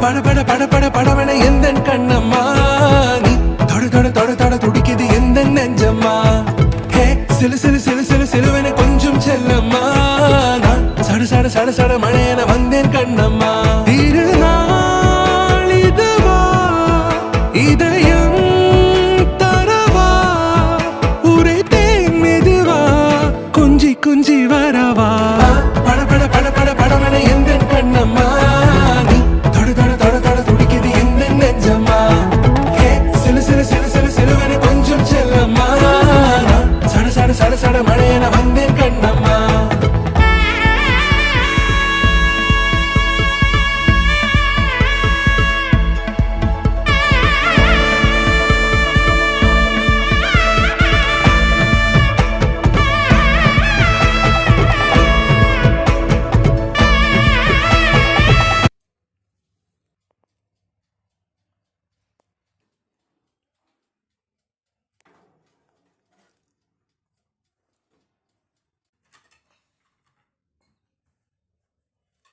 பட பட பட பட படவன எந்த கண்ணம்மா நீ தொட தொட தொட தொட துடிக்குது எந்த நெஞ்சம்மா ஹே சிலு சிலு சிலு சிலு சிலுவன கொஞ்சம் செல்லம்மா நான் சட சட சட சட